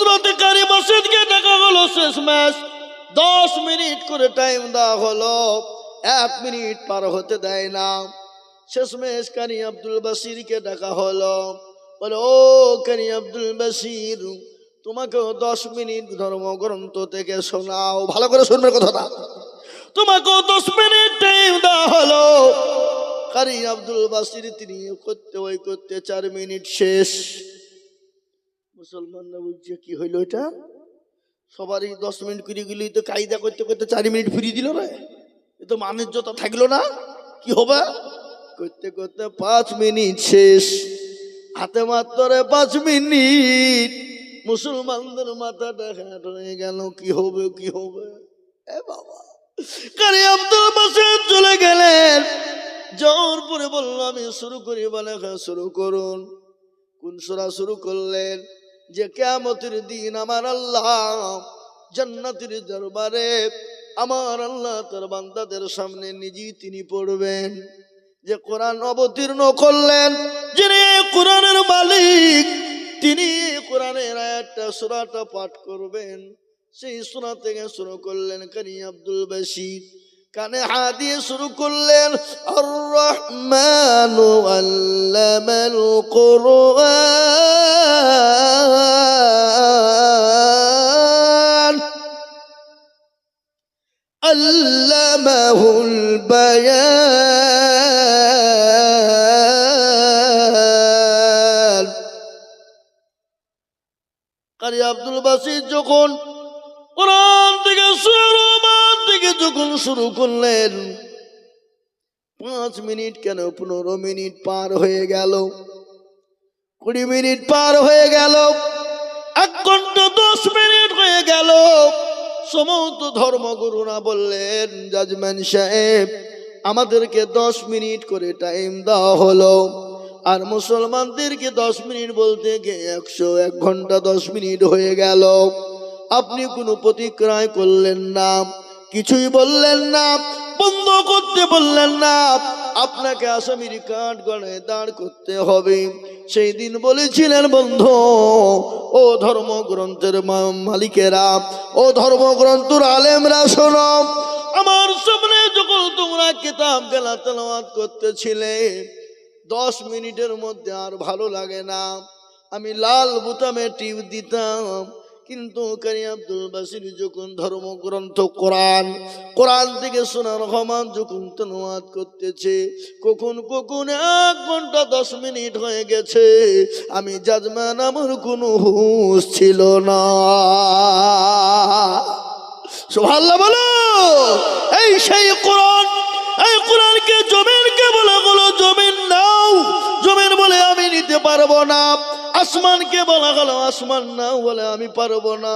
হযরতে কারি মসজিদকে ডাকা হলো শেষমেশ 10 মিনিট করে টাইম দেওয়া হলো 1 মিনিট পার হতে দেয় না শেষমেশ কারি আব্দুল বাসিরকে ডাকা হলো বলে ও কারি আব্দুল বাসির তোমাকেও 10 মিনিট ধর্মগ্রন্থ থেকে শোনাও ভালো করে শুনবে কথাটা তোমাকেও 10 মিনিট টাইম দেওয়া হলো কারি আব্দুল বাসির তিনি করতে 4 মিনিট শেষ মুসলমানরা বলছে কি হইলো এটা সবারই 10 মিনিট করে গেলি তো কায়দা করতে 4 মিনিট ফিরিয়ে দিল রে এ তো মানের যত থাকলো না কি হবে করতে 5 মিনিট শেষ হাতে মাত্র 5 মিনিট মুসলমানদের মাথাটা হ্যাট হয়ে গেল কি হবে এ বাবা কারি আব্দুল বাসির চলে গেলেন জোর পরে বলল আমি শুরু করি বলে শুরু করুন কোন সূরা শুরু করলেন যে কিয়ামতের দিন আমার আল্লাহ জান্নাতের দরবারে আমার আল্লাহ তার বান্দাদের সামনে নিজেই তিনি পড়বেন যে কোরআন অবতীর্ণ করলেন যিনি কোরআনের মালিক তিনি কোরআনের আয়াতটা সূরাটা পাঠ করবেন সেই সূরা থেকে শুরু করলেন কারি আব্দুল বাসির কানে হাত দিয়ে শুরু করলেন আর রহমানু আল্লামাল কুরআন আল্লামাহুল বায়ান কারি আব্দুল বাসির যখন কোরআন থেকে যখন শুরু করলেন 5 মিনিট কেন 15 মিনিট পার হয়ে গেল 20 মিনিট পার হয়ে গেল 1 ঘন্টা 10 মিনিট হয়ে গেল সমস্ত ধর্মগুরুরা বললেন জাজম্যান সাহেব আমাদেরকে 10 মিনিট করে টাইম দেওয়া হলো আর মুসলমানদেরকে 10 মিনিট বলতে গিয়ে 101 ঘন্টা 10 মিনিট হয়ে গেল আপনি কোনো প্রতিক্রিয়া করলেন না কিছুই বললেন না বন্ধ করতে বললেন না আপনাকে আসামির কাঠ গড়ায় দাঁড় করতে হবে সেই দিন বলেছিলেন বন্ধু ও ধর্মগ্রন্থের মালিকেরা ও ধর্মগ্রন্থের আলেমরা শোনো আমার সামনে যখন তোমরা কিতাব গেলা তেলাওয়াত করতেছিলে 10 মিনিটের মধ্যে আর ভালো লাগে না আমি লাল বোতামে টিপ দিতাম কিন্তু কারি আব্দুল বাসির যখন ধর্মগ্রন্থ কোরআন থেকে শোনা রহমান যখন তেলাওয়াত করতেছে কখন 1 ঘন্টা 10 মিনিট হয়ে গেছে আমি জাজমান আমার কোনো হুঁশ ছিল না সুবহানাল্লাহ বলো এই সেই কোরআন এই কোরআনকে জমিনকে বলা হলো জমিন নাও জমিন বলে আমি নিতে পারবো না আসমানকে বলা হলো আসমান নাও বলে আমি পারবো না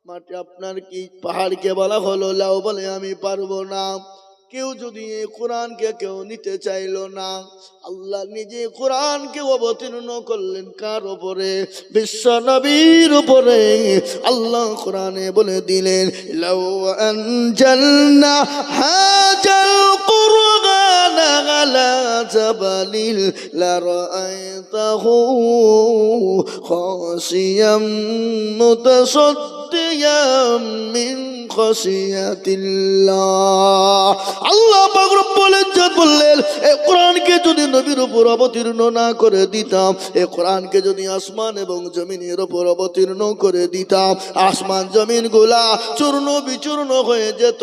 মাটি আপনার কি পাহাড়কে বলা হলো লাও বলে আমি পারবো না কেউ যদি এই কোরআনকে কেউ নিতে চাইলো না আল্লাহ নিজে কোরআনকে অবতীর্ণ করলেন কার উপরে বিশ্ব নবীর উপরে আল্লাহ কোরআনে বলে দিলেন লাউ আনজালনা হাজাল কুরআন আলা জাবালিল লারাআইতাহু খাশিয়াম মুতাসাদ্দিয়াম মিন খাশিয়াতিল্লাহ আল্লাহ পাক রব্বুল ইজ্জত বললেন এই কোরআনকে যদি নবীর উপর অবতীর্ণ না করে দিতাম এই কোরআনকে যদি আসমান এবং জমিনের উপর অবতীর্ণ করে দিতাম আসমান জমিন গুলা চূর্ণ বিচূর্ণ হয়ে যেত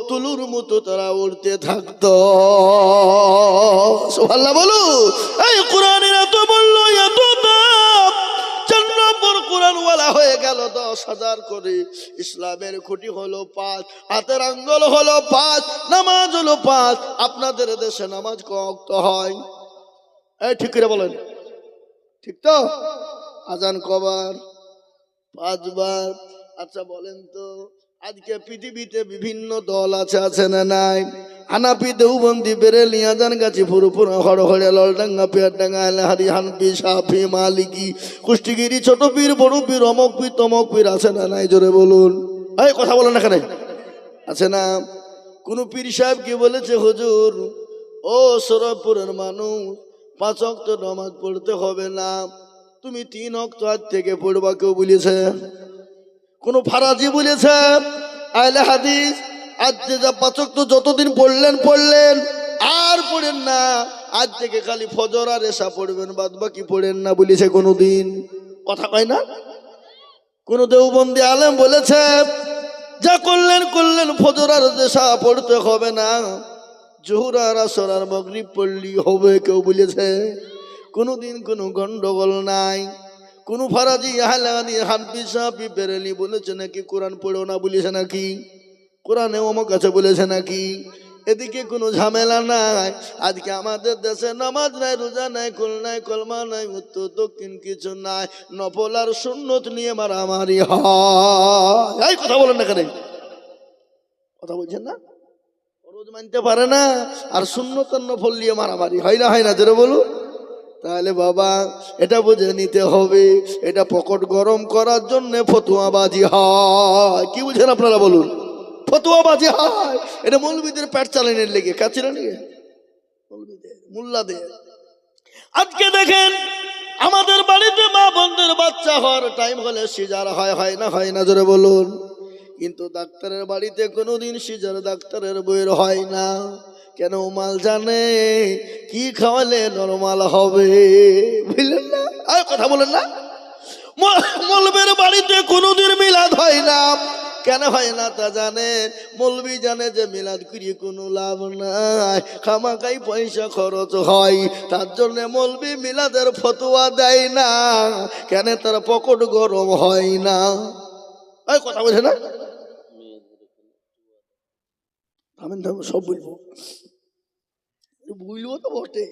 তুলুর মতো তারা উড়তে থাকতো সুবহানাল্লাহ বলো এই কোরআনের এত মূল্য এত দাম 4 নম্বর কোরআন ওয়ালা হয়ে গেল 10,000 করে ইসলামের খুঁটি হলো 5 হাতের আঙ্গুল হলো 5 নামাজ হলো 5 আপনাদের দেশে নামাজ কত হয় এই ঠিক করে বলেন ঠিক তো আজান কবার 5 বার আচ্ছা বলেন তো আজকে পৃথিবীতে বিভিন্ন দল আছে না নাই হানাফি দেওবন্দি বেরেলি আজানগাছি ফুরফুরা হড়হড়ে ললডাঙ্গা পেয়ারডাঙ্গা আলহারি হানফি শাফি মালিকি কুষ্টিগিরি ছোট পীর বড় পীর অমক পীর তমক পীর আছে না নাই জোরে বলুন এই কথা বলেন এখানে আছে না কোন পীর সাহেব কি বলেছে হুজুর ও সরবপুরের মানুষ 5 ওয়াক্ত নামাজ পড়তে হবে না তুমি 3 ওয়াক্ত আজ থেকে পড়বা, কেউ বলেছে? কোন ফারাজি বলেছে? আহলে হাদিস আজ যে 5 ওয়াক্ত যতদিন পড়লেন আর পড়েন না, আজ থেকে খালি ফজর আর এশা পড়বেন, বাদ বাকি পড়েন না বলেছে কোনদিন? কথা কয় না? কোন দেওবন্দি আলেম বলেছে যা করলেন ফজর আর এশা পড়তে হবে না, জোহর আর আসর আর মাগরিব পড়লেই হবে, কেউ বলেছে? কোনদিন কোনো গন্ডগোল নাই। কোন ফারাজি আহলে হাদিস হানফি শাফি বেরেলি বলেছে নাকি কোরআন পড়ো না বলেছে নাকি? কোরআনে আমার কাছে বলেছে নাকি? এদিকে কোনো ঝামেলা নাই। আজকে আমাদের দেশে নামাজ নাই, রোজা নাই, কুল নাই, কলমা নাই, উত্তর দক্ষিণ কিছু নাই, নফল আর সুন্নত নিয়ে মারামারি হয়। এই কথা বলেন না কেন? কথা বলছেন না? রোজ মানতে পারে না আর সুন্নত আর নফল নিয়ে মারামারি হয় না জোরে বলুন। তাহলে বাবা এটা বুঝে নিতে হবে, এটা পকেট গরম করার জন্য ফতুয়াবাজি হয়। কি বুঝেন আপনারা বলুন? ফতুয়াবাজি হয়, এটা মৌলবীদের পেট চালানোর লেগে। কাছিল নাকি মৌলবীদের, মুল্লাদের? আজকে দেখেন আমাদের বাড়িতে মা বোনদের বাচ্চা হওয়ার টাইম হলে সিজার হয় না জোরে বলুন। কিন্তু ডাক্তারের বাড়িতে কোনোদিন সিজার ডাক্তারের বইয়ের হয় না। কেন? মাল জানে কি খাওয়ালে নরমাল হবে, বুঝলেন না? আর কথা বলেন না? মৌলবীর বাড়িতে কোনোদিন মিলাদ হয় না। কেন হয় না তা জানেন? মৌলবী জানে যে মিলাদ করিয়ে কোনো লাভ নাই, খামাখাই পয়সা খরচ হয়, তার জন্য মৌলবী মিলাদের ফতোয়া দেয় না। কেন? তার পকেট গরম হয় না। এই কথা বোঝে না? আমি সব বলবো তো বটে।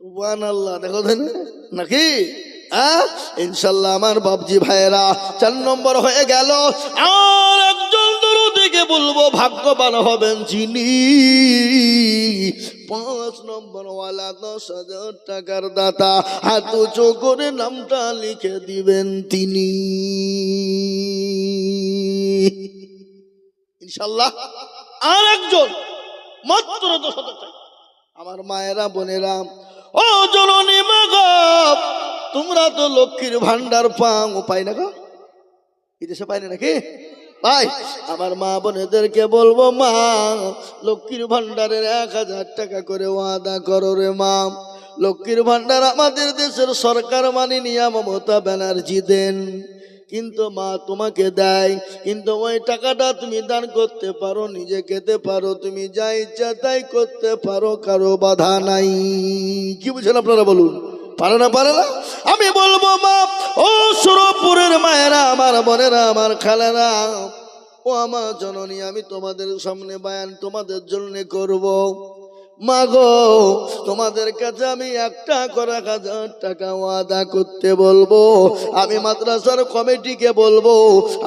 সুবহানাল্লাহ, দেখো নাকি? ইনশাল্লাহ আমার বাপজি ভাইয়েরা 4 নম্বর হয়ে গেল। আর একজন দরদিকে বলবো ভাগ্যবান হবেন যিনি 5 নম্বর ওয়ালা 10,000 টাকার দাতা, হাত উঁচু করে নামটা লিখে দিবেন তিনি। ইনশাল্লাহ আর একজন মাত্র 10,000 টাকা। আমার মায়েরা বোনেরা, ও জননী মা গো, তোমরা তো লক্ষ্মীর ভান্ডার পাই না গো, বিদেশে পাই না নাকি ভাই? আমার মা বোনেদেরকে বলবো, মা লক্ষ্মীর ভান্ডারের 1,000 টাকা করে ওয়াদা করো রে মা। লক্ষ্মীর ভান্ডার আমাদের দেশের সরকার মাননীয়া মমতা ব্যানার্জি দেন, কিন্তু মা তোমাকে দেয়, কিন্তু ওই টাকাটা তুমি দান করতে পারো, নিজে খেতে পারো, তুমি যা ইচ্ছা তাই করতে পারো, কারো বাধা নাই। কি বুঝেন আপনারা বলুন? পারে না? আমি বলবো মা, ও সুরপুরের মায়েরা, আমার বোনেরা, আমার খালেরা, ও আমার জননী, আমি তোমাদের সামনে বয়ান তোমাদের জন্য করব। মা গো, তোমাদের কাছে আমি 1,000 টাকা ওয়াদা করতে বলবো। আমি মাদ্রাসার কমিটিকে বলবো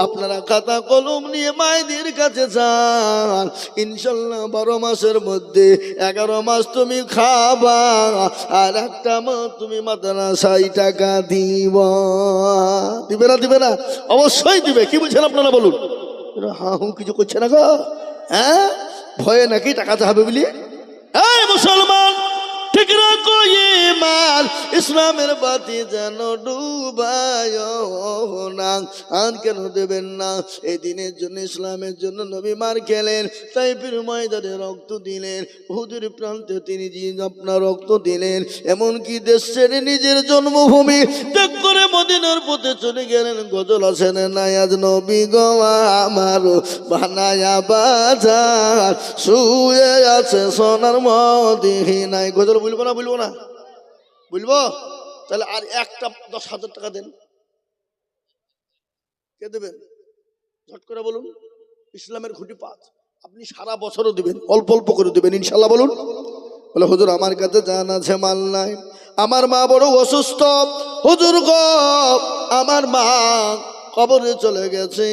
আপনারা খাতা কলম নিয়ে মায়েদের কাছে যান। ইনশাল্লাহ 12 মাসের মধ্যে 11 মাস তুমি খাবা, আর একটা মাস তুমি মাদ্রাসায় টাকা দিবে না? অবশ্যই দিবে। কি বুঝছেন আপনারা বলুন? কিছু করছে না গো, হ্যাঁ? ভয়ে নাকি টাকা চাবে বলি? এই মুসলমান, ঠিক রাখো ঈমান, ইসলামের বাতি যেন ডুবায় না। আর কেন দেবেন না? এই দিনের জন্য, ইসলামের জন্য নবী মার খেলেন, তাইফের ময়দানে রক্ত দিলেন, উহুদের প্রান্তে তিনি আপনার রক্ত দিলেন। এমনকি দেশ ছেড়ে নিজের জন্মভূমি ত্যাগ করে মদিনার পথে চলে গেলেন। গজল আছেন না, আজ নবী গো আমার বানায়া বাজার, শুয়ে আছে সোনার মদিনায়। গজল বলবো না? বলবো? তাহলে আর একটা 10,000 টাকা দেন। কে দেবেন? ঝট করে বলুন। ইসলামের খুঁটি 5, আপনি সারা বছরও দিবেন, অল্প অল্প করে দিবেন, ইনশাল্লাহ বলুন। বলে হুজুর আমার কাছে জান আছে, মাল নাই, আমার মা বড় অসুস্থ, হুজুর গো আমার মা কবরে চলে গেছে,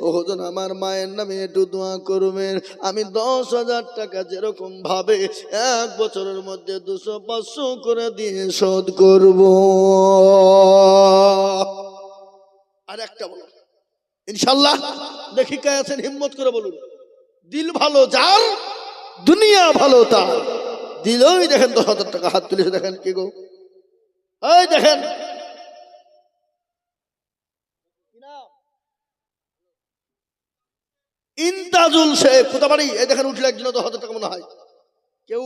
ও হুজুর আমার মায়ের নামে একটু দোয়া করবেন। আমি 10,000 টাকা যেরকম ভাবে 1 বছরের মধ্যে 200-500 করে দিয়ে শোধ করব। আর একটা বলুন ইনশাল্লাহ। দেখি কে আছেন, হিম্মত করে বলুন। দিল ভালো যার, দুনিয়া ভালো তার। দিলই দেখেন 10,000 টাকা হাত তুলেছে, দেখেন কি গো, এই দেখেন ইন্তাজুল শেখ কোথা বাড়ি? এই দেখেন উঠলে একজন, তো 1000 টাকা মনে হয় কেউ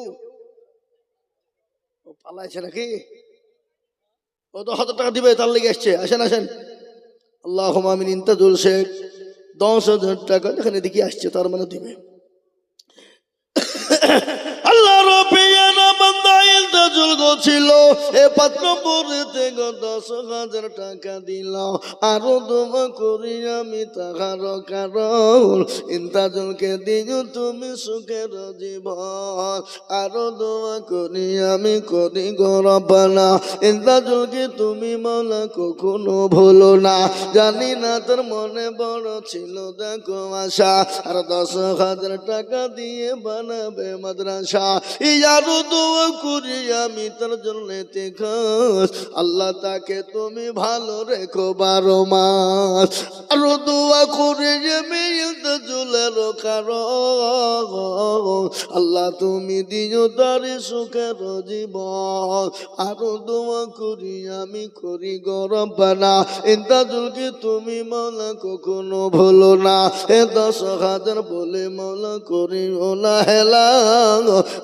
পালাইছে নাকি? ও তো 1000 টাকা দিবে, তার লেগে আসছে। আসেন আসেন, আল্লাহুম্মা আমিন। ইন্তাজুল শেখ 10,000 টাকা দেখেন এদিকে আসছে, তার মানে দিবে। আল্লাহ রবিয়ানা বান্দা ইন্তাজুল ছিল এ 5 নম্বরেতে 10,000 টাকা দিল। আরো দোয়া করি আমি তাহার কারণ ইন্তাজুলকে দিও তুমি সুখের জীবন। আরো দোয়া করি আমি করি গো রব্বানা ইন্তাজুলকে তুমি মাওলা কখনো ভুলো না। জানি না তোর মনে বড় ছিল দেখো আশা, আর 10,000 টাকা দিয়ে বানাবে মাদ্রাসা। ইয়ারো দোয়া করি আমি তার জন্য খাস, আল্লাহ তাকে তুমি ভালো রেখো 12 মাস। আরো দোয়া করি আমি ইন্তাজুলের কারণ আল্লাহ তুমি দিও তার সুখের জীবন। আরো দোয়া করি আমি করি গো রব্বানা ইন্তাজুলকে তুমি মাওলা কখনো ভুলো না। এ 10,000 বলে মাওলা করি ওলা হেলা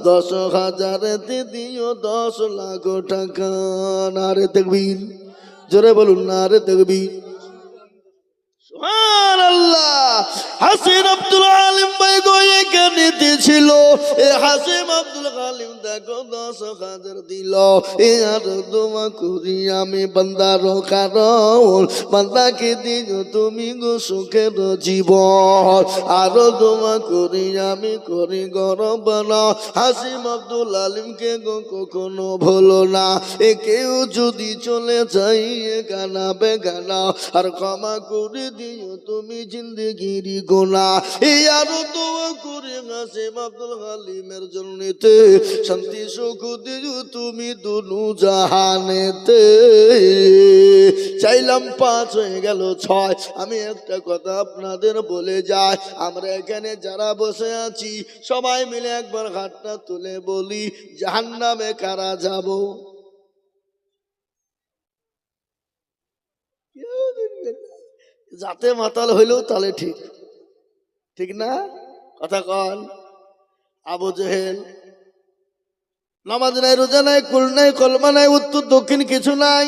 10,000 দিও 10 লাখ টাকা। নারে তাকবীর, জোরে বলুন নারে তাকবীর। সুবহানাল্লাহ। হাসিন আব্দুল আলিম ভাই গো এখানে ছিল। এ হাসিম আব্দুল আলিম দেখো 10,000 দিল। এ আর দোয়া করি আমি বান্দার কারণ বান্দাকে দিও তুমি গো সুখের জীবন। আরো দোয়া করি আমি করি গো রব্বানা হাসিম আব্দুল আলিমকে গো কখনো ভুলো না। এ কেউ যদি চলে যাই গানা বেগানা আর ক্ষমা করে দিও তুমি জিন্দেগির গোনা। এই আরো দোয়া করে হাসিম আব্দুল হালিমের জন্যতে শান্তি সুখ দিও তুমি দুনু জাহানেতে। চাইলাম 5 হয়ে গেল 6। আমি একটা কথা আপনাদের বলে যাই, আমরা এখানে যারা বসে আছি সবাই মিলে একবার হাতটা তুলে বলি জাহান্নামে কারা যাব? যাতে মাতাল হইলেও তাহলে ঠিক, ঠিক না? কথা কন। আবু জেহেল নামাজ নাই, রোজা নাই, কুল নাই, কলমা নাই, উত্তর দক্ষিণ কিছু নাই।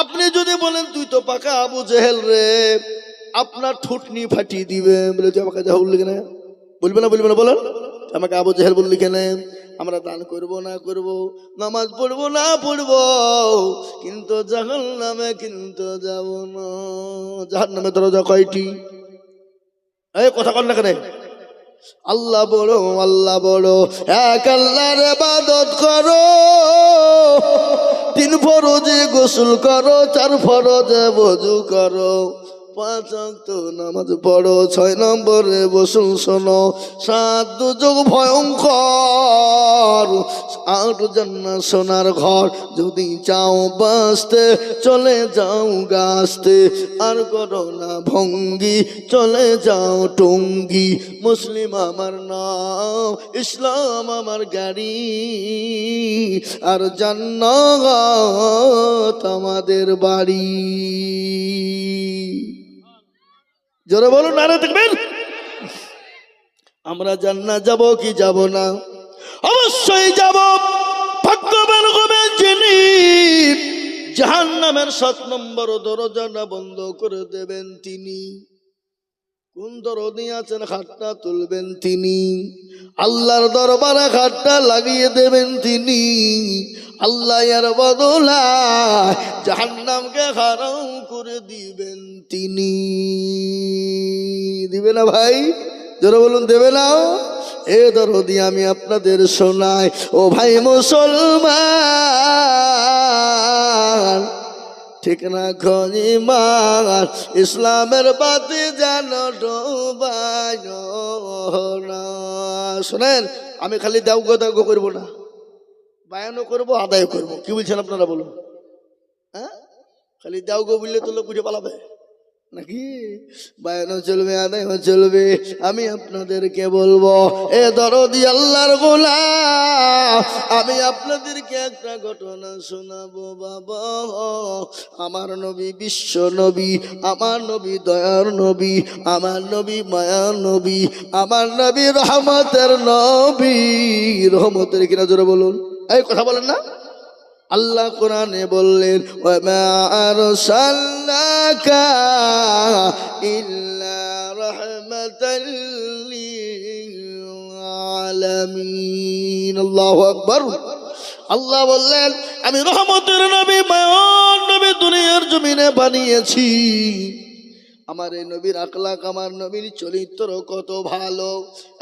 আপনি যদি বলেন তুই তো পাকা আবু জেহেল রে, আপনার ঠুটনি ফাটিয়ে দিবে। বলে তুই আমাকে যা বললি কেন? বলবে না বলবে না বলেন, আমাকে আবু জেহেল বললি কেন? আমরা দান করব না করব, নামাজ পড়বো না পড়বো, কিন্তু জাহান্নামে কিন্তু যাব না। জাহান্নামে দরজা কয়টি? এই কথা কন না কেন? আল্লাহ বড়, আল্লাহ বড়, এক আল্লাহর ইবাদত করো, 3 ফরজে গোসল করো, 4 ফরজে ওযু করো, 5 ওয়াক্ত নামাজ পড়ো, 6 নম্বরে গোসল শোনো, 7 দুর্যোগ ভয়ঙ্কর, 8 জান্নাত সোনার ঘর। যদি চাও বাঁচতে চলে যাও গাছতে, আর করো না ভঙ্গি চলে যাও টঙ্গি। মুসলিম আমার নাম, ইসলাম আমার গাড়ি, আর জান্নাত আমাদের বাড়ি। জোরে বলুন নারে তাকবীর। আমরা জান্নাত যাব কি যাব না? অবশ্যই যাব। ভাগ্যবান হবে যিনি জাহান্নামের 7 নম্বর দরজাটা বন্ধ করে দেবেন তিনি। কোন দরদি আছেন হাতটা তুলবেন তিনি। আল্লাহর দরবারে হাতটা লাগিয়ে দেবেন তিনি। আল্লাহ এর বদলায় জাহান্নামকে হারাম করে দিবেন তিনি। দিবে না ভাই? জোরে বলুন দেবে না? এ দরদি আমি আপনাদের শোনাই। ও ভাই মুসলমান, ঠিক না খনিমান ইসলামের বাতি যেন ডোবায় না। শোনেন, আমি খালি দাউগ দাউগ করবো না, বায়ানও করবো, আদায় করবো। কি বলছেন আপনারা বলুন? হ্যাঁ, খালি দাউগ বললে তো লোক উঠে পালাবে নাকি বায়ানও চলবে, আদায়ও চলবে। আমি আপনাদেরকে বলবো, এ দরদি আল্লাহর গোলাম, আমি আপনাদেরকে একটা ঘটনা শোনাবো বাবা। আমার নবী বিশ্ব নবী, আমার নবী দয়ার নবী, আমার নবী মায়ার নবী, আমার নবী রহমতের নবী। রহমতের কিনা জোরে বলুন, এই কথা বলেন না। আল্লাহ কোরআনে বললেন, ওয়ামা আরসালনাকা ইল্লা রাহমাতাল লিল আলামিন। আল্লাহু আকবার। আল্লাহ বললেন, আমি রহমতের নবী মায়ার নবী দুনিয়ার জমিনে বানিয়েছি। আমার এই নবীর আখলাক, আমার নবীর চরিত্র কত ভালো,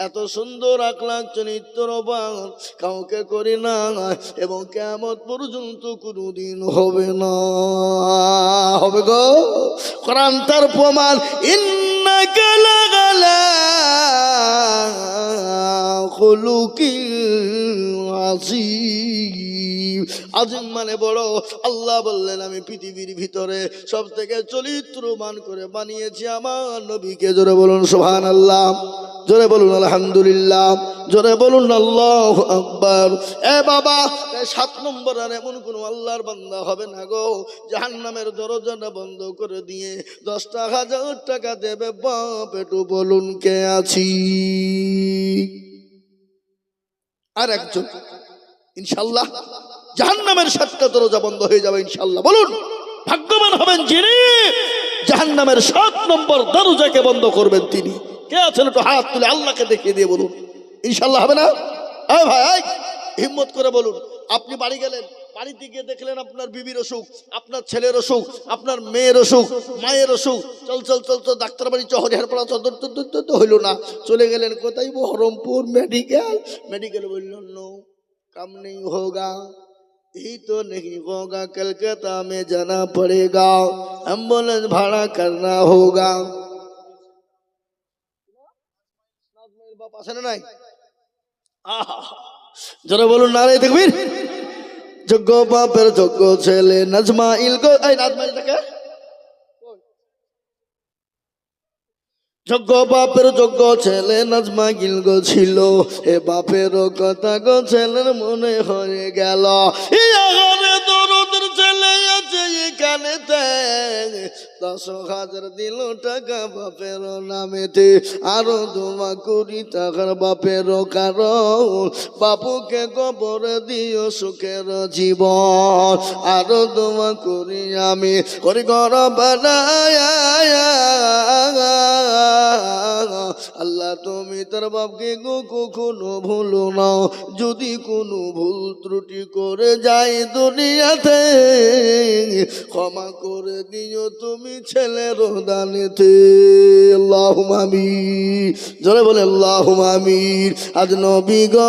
এত সুন্দর আখলাক চরিত্রবান কাউকে করি না, এবং কিয়ামত পর্যন্ত কোনোদিন হবে না। হবে গো, কোরআন তার প্রমাণ। ইন্নাকা লাগালা খুলুকিল আযীম। আযীম মানে বড়। আল্লাহ বললেন, আমি পৃথিবীর ভিতরে সব থেকে চরিত্রবান করে বানিয়েছি আমার নবীকে। জোরে বলুন সুবহানাল্লাহ, জোরে বলুন আলহামদুলিল্লাহ, জোরে বলুন আল্লাহু আকবার। এ বাবা, 7 নম্বর আর এমন কোন আল্লাহর বান্দা হবে না গো জাহান্নামের দরজাটা বন্ধ করে দিয়ে 10,000 টাকা দেবে। বাপ একটু বলুন কে আছি? আর একজন ইনশাআল্লাহ জাহান্নামের 7টা দরজা বন্ধ হয়ে যাবে ইনশাআল্লাহ। বলুন, ভাগ্যবান হবেন যিনি জাহান্নামের 7 নম্বর দরজাকে বন্ধ করবেন তিনি। কে আছেন একটু হাত তুলে আল্লাহকে দেখিয়ে দিয়ে বলুন ইনশাআল্লাহ হবে না? এই ভাই, হিম্মত করে বলুন। আপনি বাড়ি গেলেন, বাড়িতে গিয়ে দেখলেন আপনার বিবির অসুখ, আপনার ছেলের অসুখ, আপনার মেয়ের অসুখ, মায়ের অসুখ। চল চল চল চল ডাক্তার বাড়ি চহরিয়ার পড়া তো হইল না। চলে গেলেন কোথায়? বহরমপুর মেডিকেল। মেডিকেল বললেন নো काम नहीं होगा, ही तो नहीं होगा, कलकत्ता में जाना पड़ेगा, एम्बुलेंस भाड़ा करना होगा। जरा बोलो नारे तकबीर। যোগ্য বাপের যোগ্য ছেলে নাজমাইল গো, এই নাজমাইল থেকে যোগ্য বাপের যোগ্য ছেলে নাজমাইল গো ছিল। এ বাপের কথা গো ছেলের মনে হয়ে গেল। দরদের ছেলে আছে এখানেতে, 10,000 দিল টাকা বাপের নামেতে, আরো 2 কোটি টাকার বাপের কারণ বাপুকে কবরে দিও সুখের জীবন। আরো 2 কোটি আমি করি ঘর বানায়। আল্লাহ তুমি তার বাপকে গো কখনো ভুলো না। যদি কোনো ভুল ত্রুটি করে যায় দুনিয়াতে, ক্ষমা করে দিও তুমি ছেলের দানেতে। আল্লাহুম্মা আমিন, জোরে বলে আল্লাহুম্মা আমিন। আজ নবী গো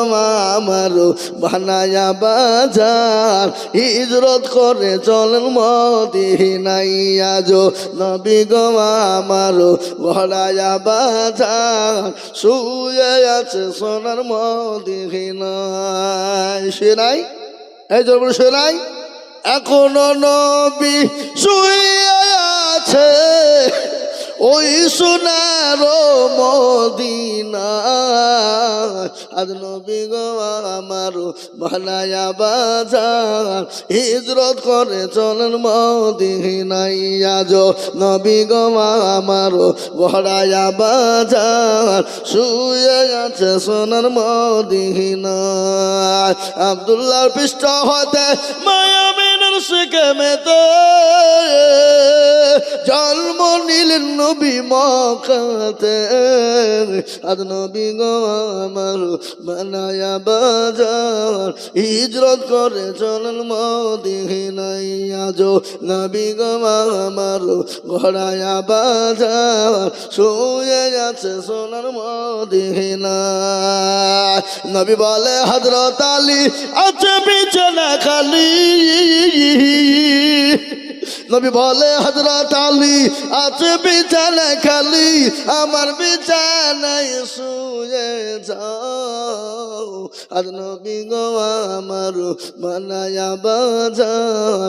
আমার বানায়া বাজার, হিজরত করে চলেন মদিনায়। আজ নবী গো আমার গড়ায়া বাজার, শুয়ে আছে সোনার মদিনায়। সে নাই, এই জোর বলে সে নাই। এখনো নবী শুয়ে আছে ওই সোনার মদিনা। আজ নবী গো আমার বানায়া বাজার, হিজরত করে চলেন মদিনায়। আজ নবী গো আমার গড়ায়া বাজার, শুয়ে আছে সোনার মদিনা। আব্দুল্লাহর পৃষ্ঠ হতে মায়া মিনার সেকেমেতে জন্ম নিলেন নবী মক্কাতে। আজ নবী গো আমার বানায়া বাজার, হিজরত করে চলেন মদিনায়। আজ নবী গো আমার গড়ায়া বাজার, শুয়ে আছে সোনার মদিনায়। নবী বলে হযরত আলী আছে বিছানা খালি। নবী বলে হযরত আলী আছে বিছানা খালি, আমার বিছানায় শুয়ে যাও। আর নবী গো আমার বানায়া বাজার,